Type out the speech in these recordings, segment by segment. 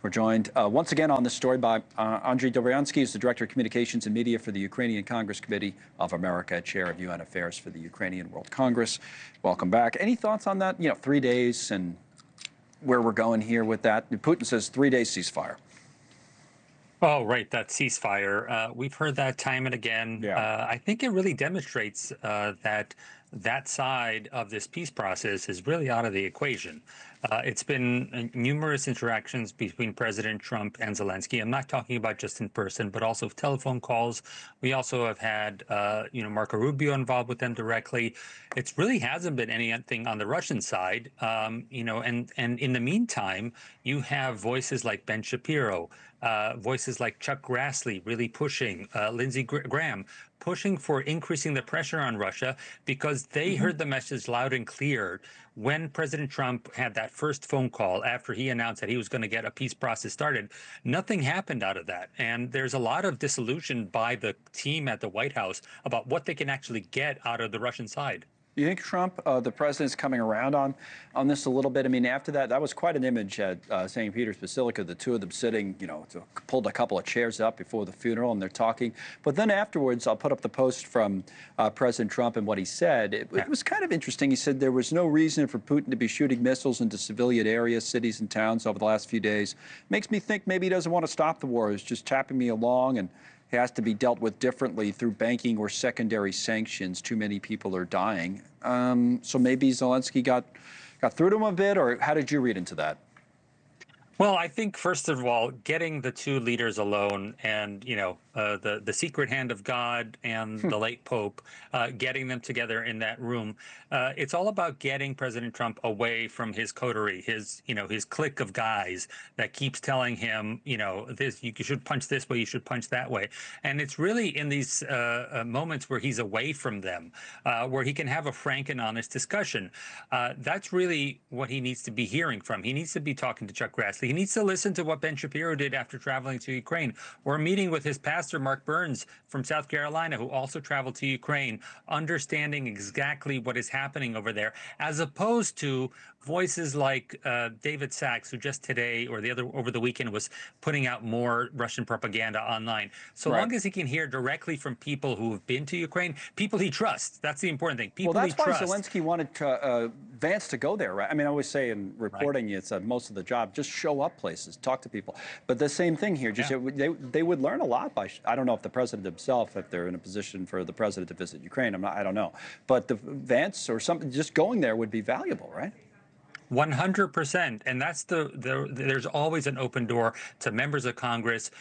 We're joined once again on this story by Andrij Dobriansky, who's the Director of Communications and Media for the Ukrainian Congress Committee of America, Chair of UN Affairs for the Ukrainian World Congress. Welcome back. Any thoughts on that? 3 days and where we're going here with that? Putin says 3-day ceasefire. Oh, right, that ceasefire. We've heard that time and again. Yeah. I think it really demonstrates that side of this peace process is really out of the equation. It's been numerous interactions between President Trump and Zelensky. I'm not talking about just in person, but also telephone calls. We also have had, Marco Rubio involved with them directly. It really hasn't been anything on the Russian side, and in the meantime, you have voices like Ben Shapiro, voices like Chuck Grassley really pushing, Lindsey Graham pushing for increasing the pressure on Russia because they heard the message loud and clear when President Trump had that first phone call after he announced that he was going to get a peace process started. Nothing happened out of that. And there's a lot of disillusion by the team at the White House about what they can actually get out of the Russian side. Do you think Trump, the president's coming around on this a little bit? I mean, after that was quite an image at St. Peter's Basilica, the two of them sitting, pulled a couple of chairs up before the funeral and they're talking. But then afterwards, I'll put up the post from President Trump and what he said. It was kind of interesting. He said there was no reason for Putin to be shooting missiles into civilian areas, cities and towns over the last few days. Makes me think maybe he doesn't want to stop the war. He's just tapping me along, and it has to be dealt with differently through banking or secondary sanctions. Too many people are dying. So maybe Zelensky got through to him a bit, or how did you read into that? Well, I think, first of all, getting the two leaders alone and, the secret hand of God and the late Pope, getting them together in that room. It's all about getting President Trump away from his coterie, his clique of guys that keeps telling him, this, you should punch this way, you should punch that way. And it's really in these moments where he's away from them, where he can have a frank and honest discussion. That's really what he needs to be hearing from. He needs to be talking to Chuck Grassley. He needs to listen to what Ben Shapiro did after traveling to Ukraine, or meeting with his pastor, Mark Burns, from South Carolina, who also traveled to Ukraine, understanding exactly what is happening over there, as opposed to voices like David Sachs, who just today or over the weekend was putting out more Russian propaganda online. So long as he can hear directly from people who have been to Ukraine, people he trusts. That's the important thing. People he trusts. Well, that's why Zelensky wanted Vance to go there, right? I mean, I always say in reporting, it's most of the job. Just show up places, talk to people. But the same thing here. Just they would learn a lot by. I don't know if the president himself, if they're in a position for the president to visit Ukraine. I don't know. But the Vance or something, just going there would be valuable, right? 100%. And that's there's always an open door to members of Congress,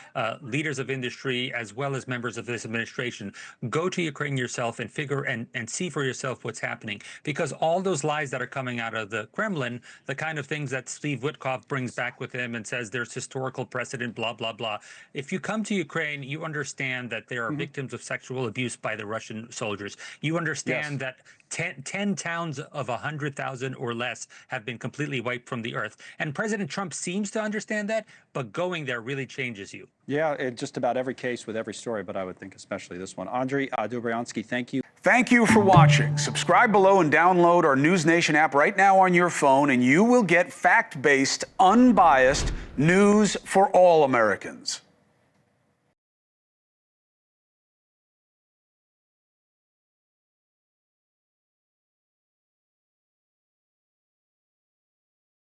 leaders of industry, as well as members of this administration. Go to Ukraine yourself and figure and see for yourself what's happening. Because all those lies that are coming out of the Kremlin, the kind of things that Steve Witkoff brings back with him and says there's historical precedent, blah, blah, blah. If you come to Ukraine, you understand that there are victims of sexual abuse by the Russian soldiers. You understand that 10 towns of 100,000 or less have been completely wiped from the earth. And President Trump seems to understand that, but going there really changes you. Yeah, just about every case with every story, but I would think especially this one. Andrij Dobriansky, thank you. Thank you for watching. Subscribe below and download our NewsNation app right now on your phone, and you will get fact-based, unbiased news for all Americans.